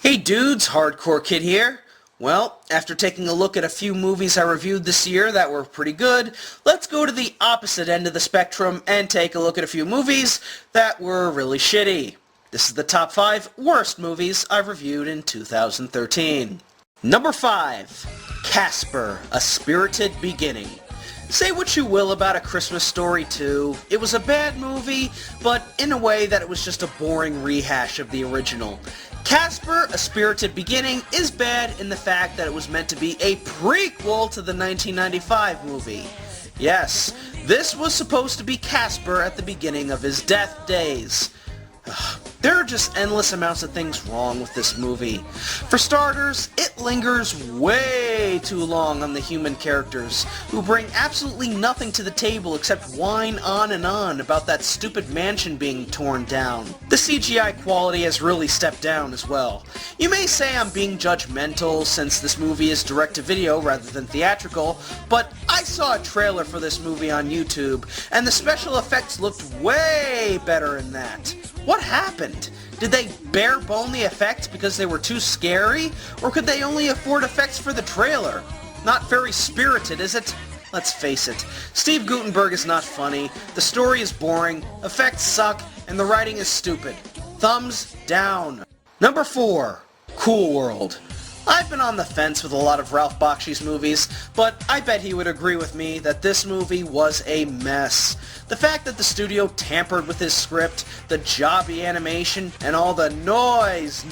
Hey dudes, Hardcore Kid here. Well, after taking a look at a few movies I reviewed this year that were pretty good, let's go to the opposite end of the spectrum and take a look at a few movies that were really shitty. This is the top 5 worst movies I've reviewed in 2013. Number 5. Casper, A Spirited Beginning. Say what you will about A Christmas Story 2, it was a bad movie, but in a way that it was just a boring rehash of the original. Casper, A Spirited Beginning is bad in the fact that it was meant to be a prequel to the 1995 movie. Yes, this was supposed to be Casper at the beginning of his death days. There are just endless amounts of things wrong with this movie. For starters, it lingers way too long on the human characters, who bring absolutely nothing to the table except whine on and on about that stupid mansion being torn down. The CGI quality has really stepped down as well. You may say I'm being judgmental since this movie is direct-to-video rather than theatrical, but I saw a trailer for this movie on YouTube, and the special effects looked way better in that. What happened? Did they bare bone the effects because they were too scary? Or could they only afford effects for the trailer? Not very spirited, is it? Let's face it, Steve Guttenberg is not funny, the story is boring, effects suck, and the writing is stupid. Thumbs down. Number 4. Cool World. I've been on the fence with a lot of Ralph Bakshi's movies, but I bet he would agree with me that this movie was a mess. The fact that the studio tampered with his script, the jobby animation, and all the noise.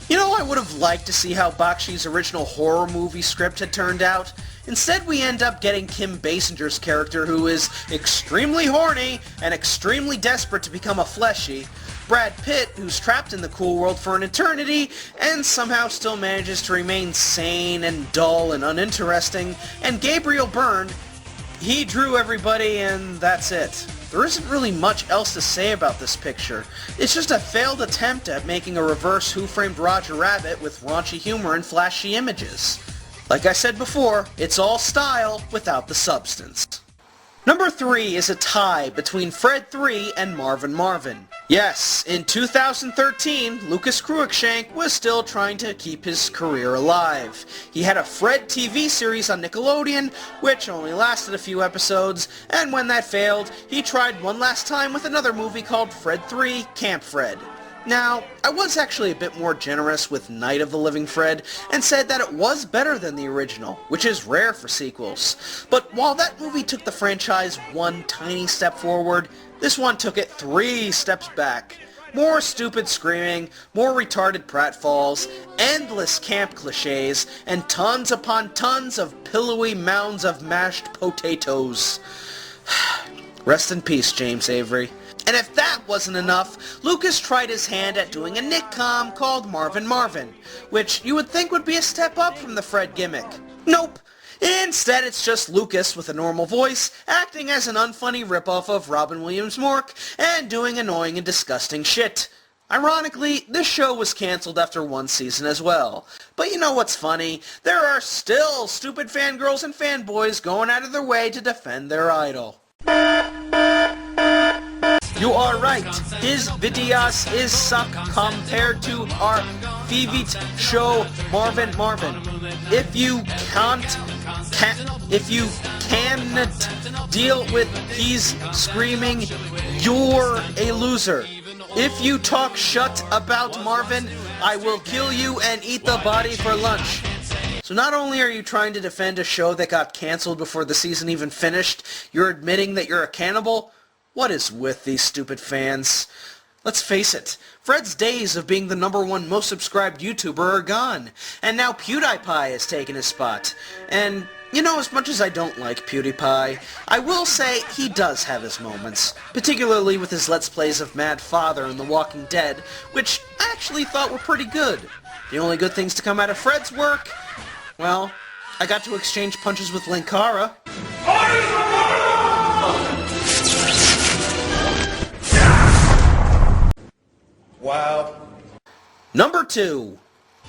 You know, I would have liked to see how Bakshi's original horror movie script had turned out. Instead, we end up getting Kim Basinger's character, who is extremely horny and extremely desperate to become a fleshy, Brad Pitt, who's trapped in the cool world for an eternity and somehow still manages to remain sane and dull and uninteresting, and Gabriel Byrne, he drew everybody and that's it. There isn't really much else to say about this picture. It's just a failed attempt at making a reverse Who Framed Roger Rabbit with raunchy humor and flashy images. Like I said before, it's all style without the substance. Number 3 is a tie between Fred 3 and Marvin Marvin. Yes, in 2013, Lucas Cruikshank was still trying to keep his career alive. He had a Fred TV series on Nickelodeon, which only lasted a few episodes, and when that failed, he tried one last time with another movie called Fred 3 Camp Fred. Now, I was actually a bit more generous with Night of the Living Fred and said that it was better than the original, which is rare for sequels. But while that movie took the franchise one tiny step forward, this one took it 3 steps back. More stupid screaming, more retarded pratfalls, endless camp cliches, and tons upon tons of pillowy mounds of mashed potatoes. Rest in peace, James Avery. And if that wasn't enough, Lucas tried his hand at doing a Nick-com called Marvin Marvin, which you would think would be a step up from the Fred gimmick. Nope. Instead, it's just Lucas with a normal voice, acting as an unfunny ripoff of Robin Williams Mork, and doing annoying and disgusting shit. Ironically, this show was cancelled after 1 season as well. But you know what's funny? There are still stupid fangirls and fanboys going out of their way to defend their idol. You are right, his videos is suck compared to our favorite show Marvin Marvin. If you can't deal with he's screaming, you're a loser. If you talk shut about Marvin, I will kill you and eat the body for lunch. So not only are you trying to defend a show that got cancelled before the season even finished, you're admitting that you're a cannibal? What is with these stupid fans? Let's face it, Fred's days of being the #1 most subscribed YouTuber are gone, and now PewDiePie has taken his spot. And, you know, as much as I don't like PewDiePie, I will say he does have his moments, particularly with his Let's Plays of Mad Father and The Walking Dead, which I actually thought were pretty good. The only good things to come out of Fred's work, well, I got to exchange punches with Linkara. Wow. Number 2.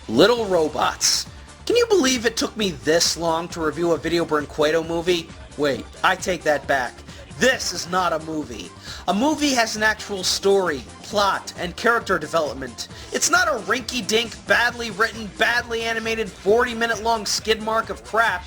Little Robots. Can you believe it took me this long to review a Video Burn Cueto movie? Wait, I take that back. This is not a movie. A movie has an actual story, plot, and character development. It's not a rinky-dink, badly written, badly animated, 40-minute long skid mark of crap.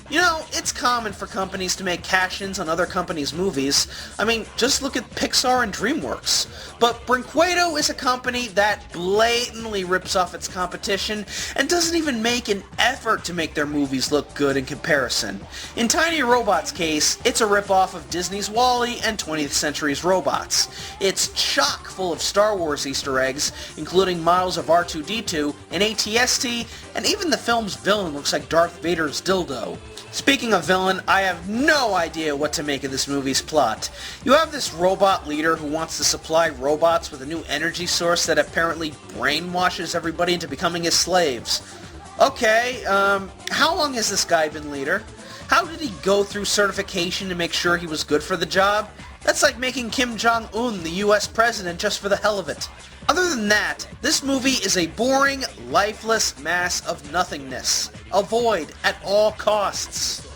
You know, it's common for companies to make cash-ins on other companies' movies. I mean, just look at Pixar and DreamWorks. But Brinquedo is a company that blatantly rips off its competition and doesn't even make an effort to make their movies look good in comparison. In Tiny Robot's case, it's a ripoff of Disney's WALL-E and 20th Century's Robots. It's chock full of Star Wars Easter eggs, including models of R2-D2 and AT-ST, and even the film's villain looks like Darth Vader's dildo. Speaking of villain, I have no idea what to make of this movie's plot. You have this robot leader who wants to supply robots with a new energy source that apparently brainwashes everybody into becoming his slaves. Okay, how long has this guy been leader? How did he go through certification to make sure he was good for the job? That's like making Kim Jong-un the US president just for the hell of it. Other than that, this movie is a boring, lifeless mass of nothingness. Avoid at all costs.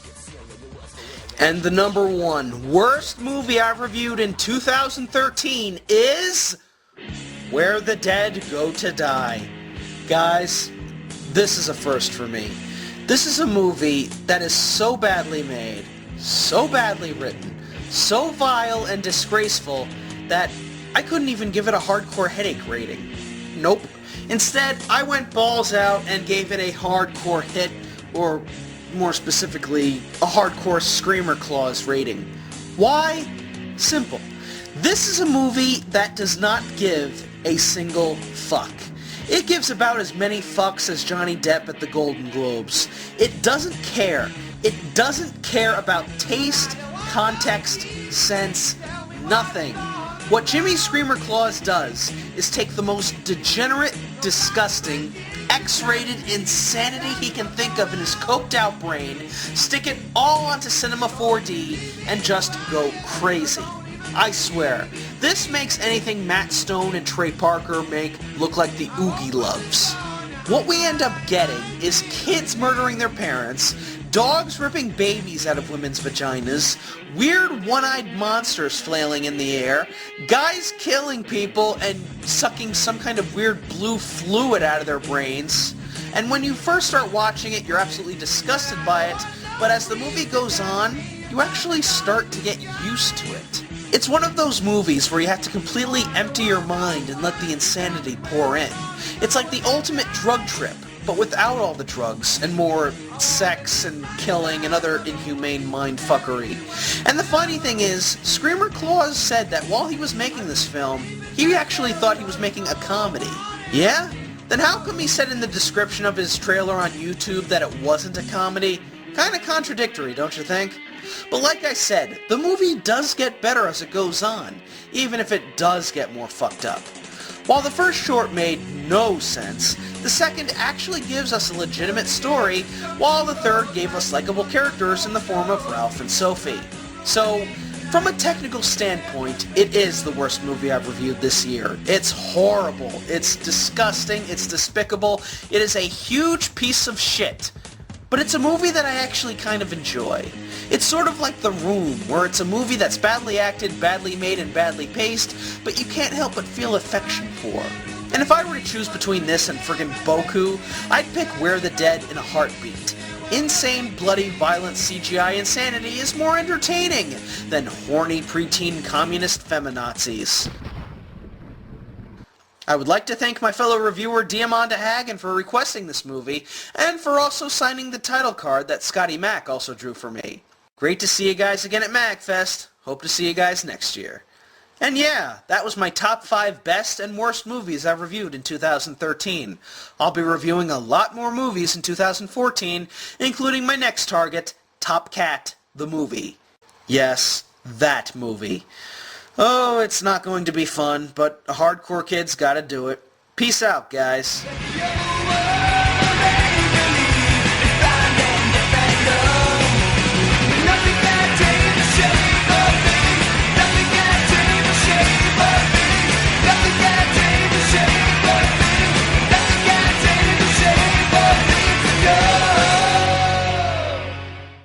And the number one worst movie I've reviewed in 2013 is Where the Dead Go to Die. Guys, this is a first for me. This is a movie that is so badly made, so badly written, so vile and disgraceful that I couldn't even give it a hardcore headache rating. Nope. Instead, I went balls out and gave it a hardcore hit, or more specifically, a hardcore screamer clause rating. Why? Simple. This is a movie that does not give a single fuck. It gives about as many fucks as Johnny Depp at the Golden Globes. It doesn't care. It doesn't care about taste, context, sense, nothing. What Jimmy Screamer Claus does is take the most degenerate, disgusting, X-rated insanity he can think of in his coked-out brain, stick it all onto Cinema 4D, and just go crazy. I swear, this makes anything Matt Stone and Trey Parker make look like the Oogie Loves. What we end up getting is kids murdering their parents, dogs ripping babies out of women's vaginas, weird one-eyed monsters flailing in the air, guys killing people and sucking some kind of weird blue fluid out of their brains. And when you first start watching it, you're absolutely disgusted by it, but as the movie goes on, you actually start to get used to it. It's one of those movies where you have to completely empty your mind and let the insanity pour in. It's like the ultimate drug trip, but without all the drugs, and more sex and killing and other inhumane mind fuckery. And the funny thing is, Screamer Claus said that while he was making this film, he actually thought he was making a comedy. Yeah? Then how come he said in the description of his trailer on YouTube that it wasn't a comedy? Kinda contradictory, don't you think? But like I said, the movie does get better as it goes on, even if it does get more fucked up. While the first short made no sense, the second actually gives us a legitimate story, while the third gave us likable characters in the form of Ralph and Sophie. So, from a technical standpoint, it is the worst movie I've reviewed this year. It's horrible, it's disgusting, it's despicable, it is a huge piece of shit. But it's a movie that I actually kind of enjoy. It's sort of like The Room, where it's a movie that's badly acted, badly made, and badly paced, but you can't help but feel affection for. And if I were to choose between this and friggin' Boku, I'd pick Where the Dead in a heartbeat. Insane, bloody, violent CGI insanity is more entertaining than horny preteen communist feminazis. I would like to thank my fellow reviewer Diamanda Hagen for requesting this movie, and for also signing the title card that Scotty Mac also drew for me. Great to see you guys again at MagFest. Hope to see you guys next year. And yeah, that was my top 5 best and worst movies I've reviewed in 2013. I'll be reviewing a lot more movies in 2014, including my next target, Top Cat, the movie. Yes, that movie. Oh, it's not going to be fun, but a hardcore kid's gotta do it. Peace out, guys.